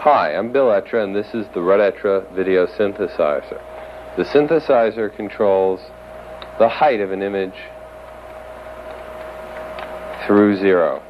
Hi, I'm Bill Etra, and this is the Red Etra video synthesizer. The synthesizer controls the height of an image through zero.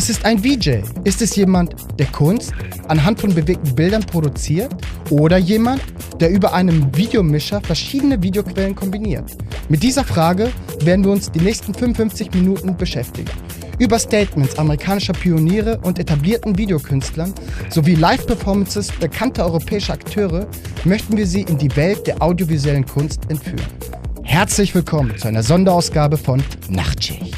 Was ist ein VJ? Ist es jemand, der Kunst anhand von bewegten Bildern produziert oder jemand, der über einen Videomischer verschiedene Videoquellen kombiniert? Mit dieser Frage werden wir uns die nächsten 55 Minuten beschäftigen. Über Statements amerikanischer Pioniere und etablierten Videokünstlern sowie Live-Performances bekannter europäischer Akteure möchten wir Sie in die Welt der audiovisuellen Kunst entführen. Herzlich willkommen zu einer Sonderausgabe von Nachtschicht.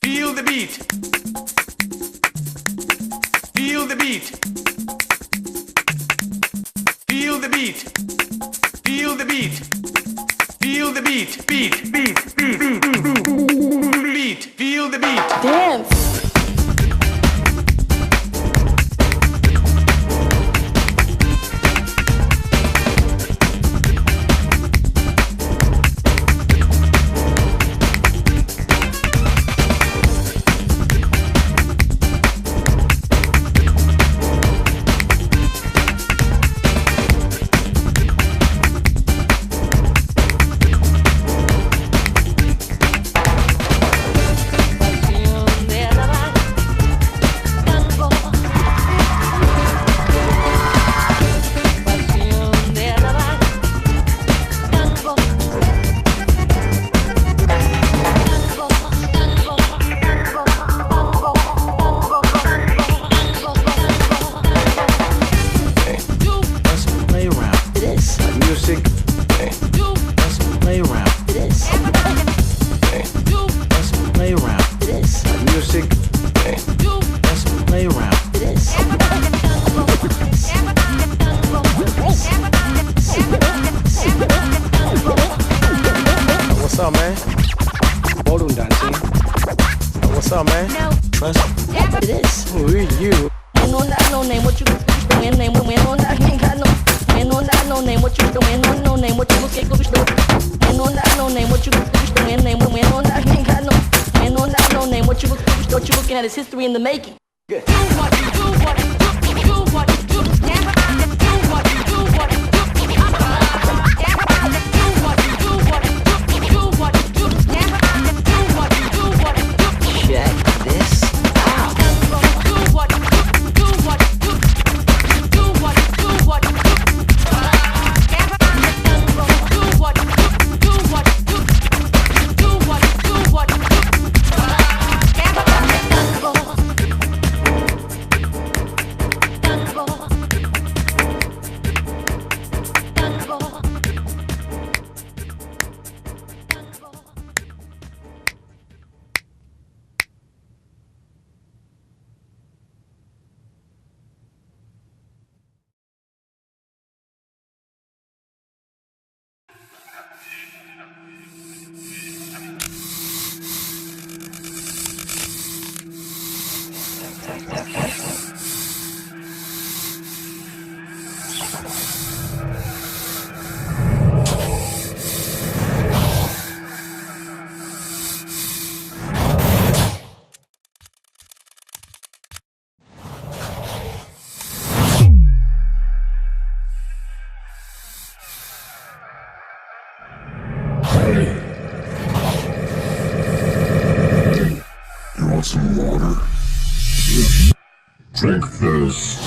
Feel the beat. Feel the beat. Feel the beat. Feel the beat. Feel the beat. Beat. Beat. Beat. Beat. Feel the beat. Dance. What's up, man? Ballroom dancing. What's up, man? Trust It is. who you? Man on that no name, what you doing? Name when on that ain't got no. Man on that no name, what you doing? No name, what you looking good doing? Man on that no name, what you doing? Name when on that ain't got no. Man on that no name, what you looking at is history in the making. Do what you do, what you do, do what you do, never do what you do, what you do. water? Drink this.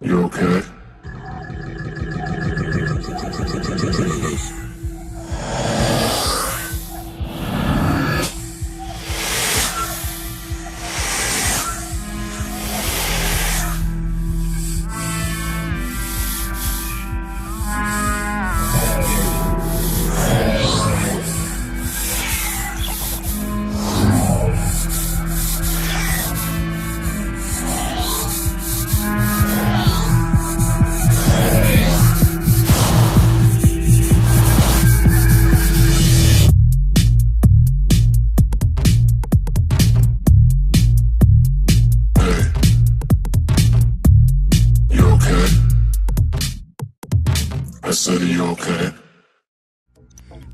You okay? I said, are you okay?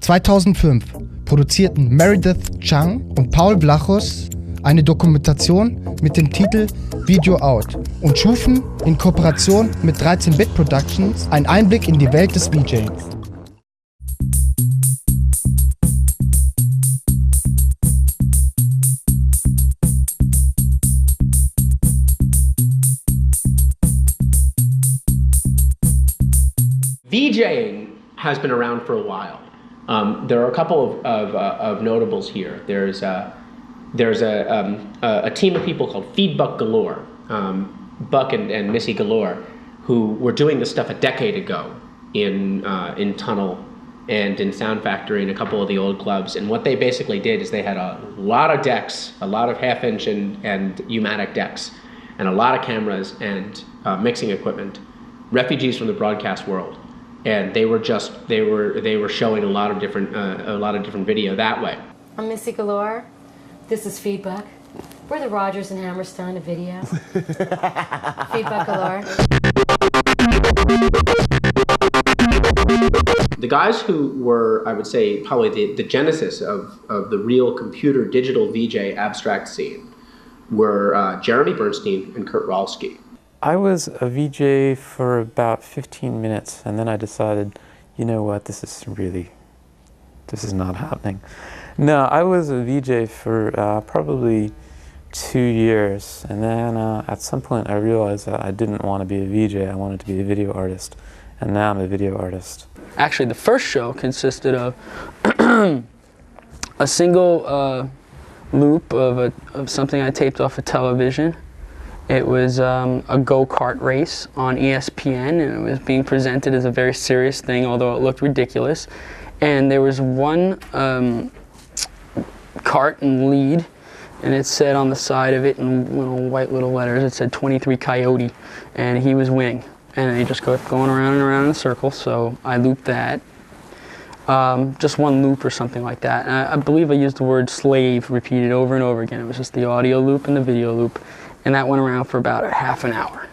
2005 produzierten Meredith Chang und Paul Vlachos eine Dokumentation mit dem Titel Videoin und schufen in Kooperation mit 13-Bit Productions einen Einblick in die Welt des VJs. VJing has been around for a while. There are a couple of notables here. There's a team of people called Feedbuck Galore, Buck and Missy Galore, who were doing this stuff a decade ago in Tunnel and in Sound Factory and a couple of the old clubs. And what they basically did is they had a lot of decks, a lot of half-inch and U-matic decks, and a lot of cameras and mixing equipment, refugees from the broadcast world. And they were showing a lot of different video that way. I'm Missy Galore. This is Feedback. We're the Rogers and Hammerstein of video. Feedback Galore. The guys who were, I would say, probably the genesis of the real computer digital VJ abstract scene were Jeremy Bernstein and Kurt Rolski. I was a VJ for about 15 minutes, and then I decided, you know what, this is not happening. No, I was a VJ for probably 2 years, and then at some point I realized that I didn't want to be a VJ, I wanted to be a video artist, and now I'm a video artist. Actually, the first show consisted of a single loop of something I taped off of television. It was a go-kart race on ESPN, and it was being presented as a very serious thing, although it looked ridiculous. And there was one cart and lead, and it said on the side of it in little white letters, it said 23 Coyote, and he was wing. And they just go going around and around in a circle, so I looped that. Just one loop or something like that. And I believe I used the word slave repeated over and over again. It was just the audio loop and the video loop. And that went around for about a half an hour.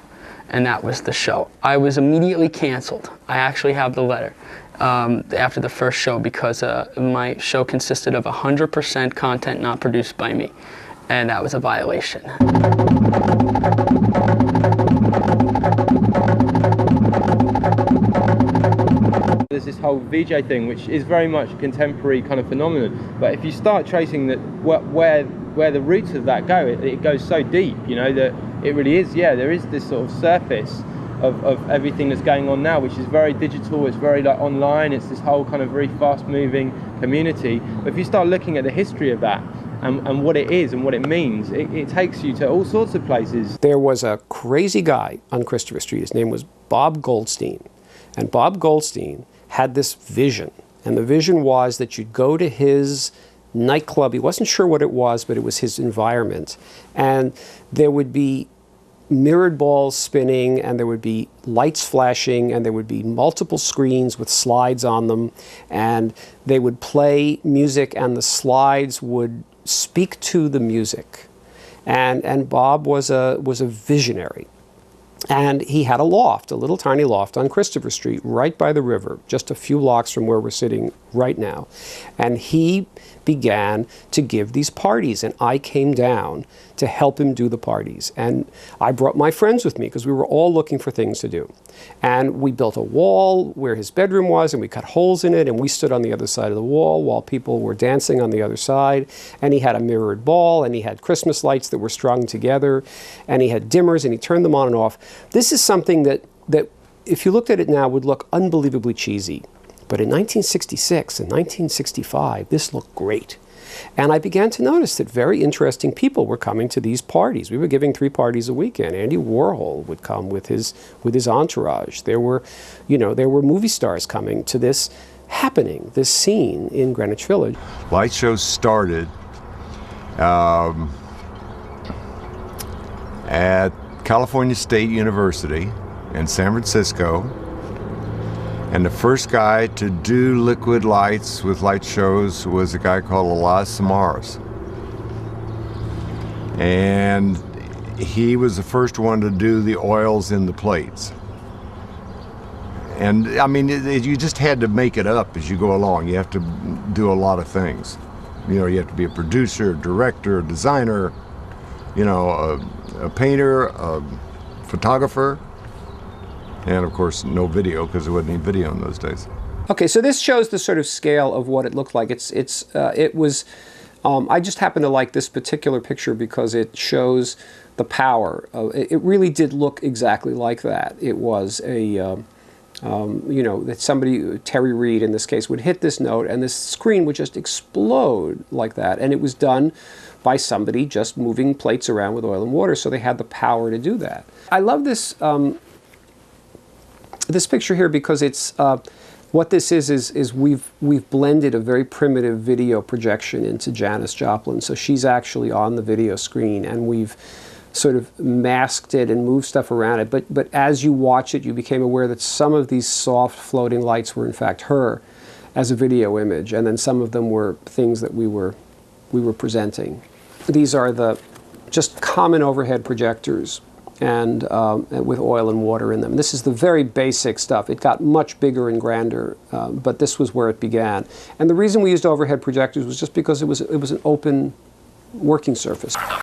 And that was the show. I was immediately canceled. I actually have the letter after the first show because my show consisted of 100% content not produced by me. And that was a violation. There's this whole VJ thing, which is very much a contemporary kind of phenomenon. But if you start tracing where the roots of that go, it goes so deep, you know, that it really is, yeah, there is this sort of surface of everything that's going on now, which is very digital, it's very like online, it's this whole kind of very fast-moving community. But if you start looking at the history of that and what it is and what it means, it takes you to all sorts of places. There was a crazy guy on Christopher Street, his name was Bob Goldstein, and Bob Goldstein had this vision, and the vision was that you'd go to his nightclub, he wasn't sure what it was, but it was his environment, and there would be mirrored balls spinning, and there would be lights flashing, and there would be multiple screens with slides on them, and they would play music, and the slides would speak to the music. And Bob was a visionary. And he had a loft, a little tiny loft on Christopher Street, right by the river, just a few blocks from where we're sitting right now. And he began to give these parties, and I came down to help him do the parties. And I brought my friends with me because we were all looking for things to do. And we built a wall where his bedroom was, and we cut holes in it, and we stood on the other side of the wall while people were dancing on the other side. And he had a mirrored ball, and he had Christmas lights that were strung together, and he had dimmers, and he turned them on and off. This is something that if you looked at it now, would look unbelievably cheesy. But in 1966 and 1965, this looked great. And I began to notice that very interesting people were coming to these parties. We were giving 3 parties a weekend. Andy Warhol would come with his entourage. There were movie stars coming to this happening, this scene in Greenwich Village. Light shows started at California State University in San Francisco. And the first guy to do liquid lights with light shows was a guy called Elias Samaras. And he was the first one to do the oils in the plates. And I mean, you just had to make it up as you go along. You have to do a lot of things. You know, you have to be a producer, director, designer, you know, a painter, a photographer. And of course, no video, because there wasn't any video in those days. Okay, so this shows the sort of scale of what it looked like. I just happen to like this particular picture because it shows the power. It really did look exactly like that. It was that somebody, Terry Reid in this case, would hit this note and this screen would just explode like that. And it was done by somebody just moving plates around with oil and water, so they had the power to do that. I love this this picture here because it's what this is we've blended a very primitive video projection into Janis Joplin. So she's actually on the video screen, and we've sort of masked it and moved stuff around it. But as you watch it, you became aware that some of these soft floating lights were in fact her as a video image, and then some of them were things that we were presenting. These are the just common overhead projectors, and with oil and water in them. This is the very basic stuff. It got much bigger and grander, but this was where it began. And the reason we used overhead projectors was just because it was an open working surface.